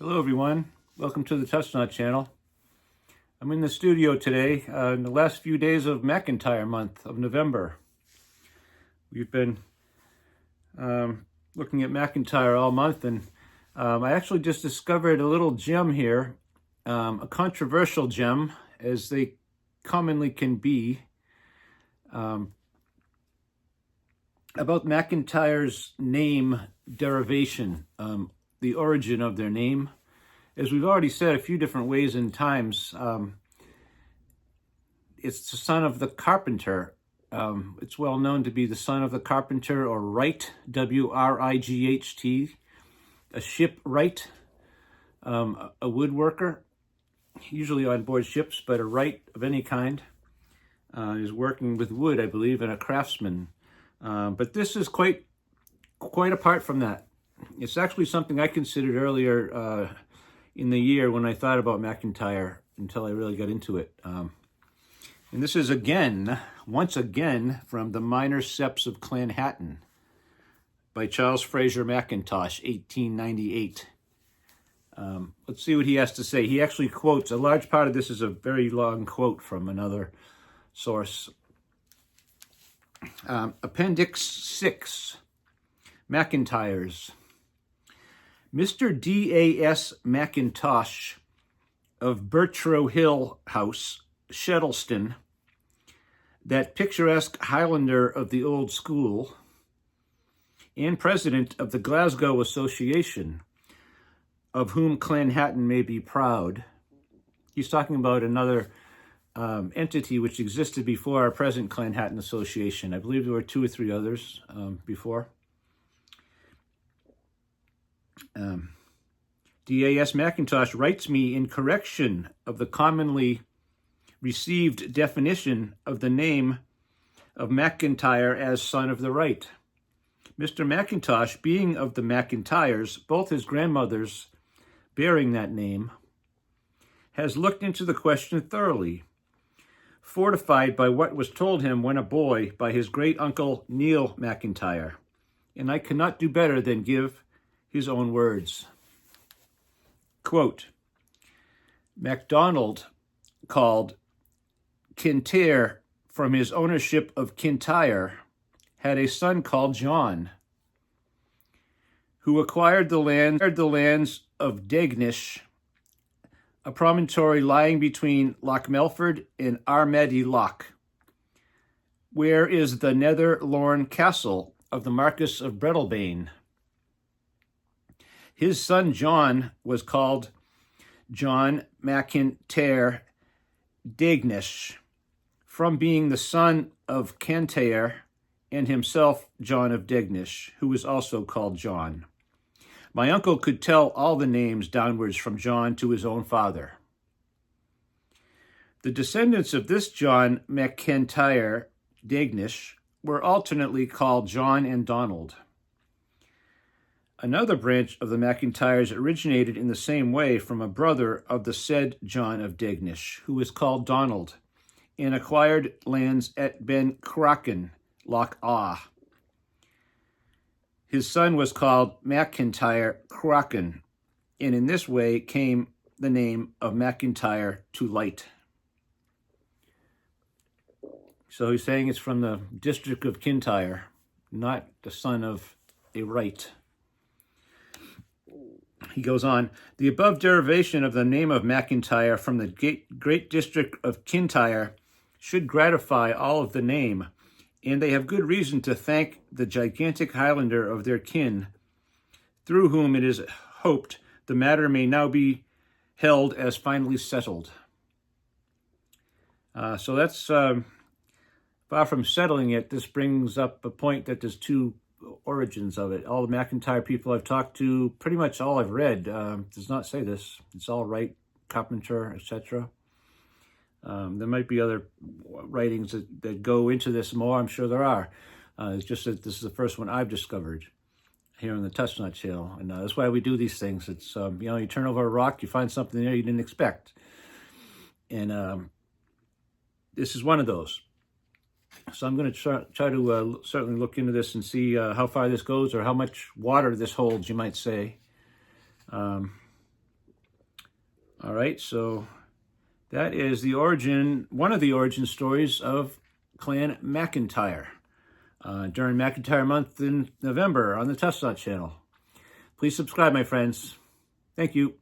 Hello everyone, welcome to the TouchNot channel. I'm in the studio today in the last few days of MacIntyre month of November. We've been looking at MacIntyre all month, and I actually just discovered a little gem here, a controversial gem as they commonly can be, about MacIntyre's name derivation, the origin of their name. As we've already said a few different ways and times, it's the son of the carpenter. It's well known to be the son of the carpenter, or wright, W-R-I-G-H-T, a shipwright, a woodworker, usually on board ships, but a wright of any kind. Is working with wood, I believe, and a craftsman. But this is quite apart from that. It's actually something I considered earlier in the year when I thought about MacIntyre until I really got into it. And this is once again, from the Minor Septs of Clanhatton by Charles Fraser Mackintosh, 1898. Let's see what he has to say. He actually quotes, a large part of this is a very long quote from another source. Appendix 6, MacIntyres. Mr. D.A.S. MacIntosh of Birchrow Hill House, Shettleston, that picturesque Highlander of the old school, and president of the Glasgow Association, of whom Clanhatton may be proud. He's talking about another entity which existed before our present Clanhatton Association. I believe there were 2 or 3 others before. D.A.S. MacIntosh writes me in correction of the commonly received definition of the name of MacIntyre as son of the right. Mr. MacIntosh, being of the MacIntyres, both his grandmothers bearing that name, has looked into the question thoroughly, fortified by what was told him when a boy by his great-uncle Neil MacIntyre, and I cannot do better than give his own words. Quote, MacDonald called Kintyre from his ownership of Kintyre, had a son called John, who acquired the lands of Degnish, a promontory lying between Loch Melford and Armady Loch, where is the Nether Lorne Castle of the Marquess of Breadalbane. His son John was called John MacIntyre Degnish, from being the son of Kintyre, and himself John of Degnish, who was also called John. My uncle could tell all the names downwards from John to his own father. The descendants of this John MacIntyre Degnish were alternately called John and Donald. Another branch of the MacIntyres originated in the same way from a brother of the said John of Degnish, who was called Donald, and acquired lands at Ben Cruachan, Loch Awe. His son was called MacIntyre Cruachan, and in this way came the name of MacIntyre to light. So he's saying it's from the district of Kintyre, not the son of a wright. He goes on, the above derivation of the name of MacIntyre from the great district of Kintyre should gratify all of the name, and they have good reason to thank the gigantic Highlander of their kin, through whom it is hoped the matter may now be held as finally settled. So that's far from settling it. This brings up a point that there's 2 origins of it. All the MacIntyre people I've talked to, pretty much all I've read, does not say this. It's all wright, carpenter, etc. There might be other writings that go into this more. I'm sure there are. It's just that this is the first one I've discovered here on the TouchNot channel, and that's why we do these things. It's you turn over a rock, you find something there you didn't expect, and this is one of those. So I'm going to try to certainly look into this and see how far this goes, or how much water this holds, you might say. All right, so that is the origin, one of the origin stories of Clan MacIntyre during MacIntyre month in November on the Tussauds channel. Please subscribe, my friends. Thank you.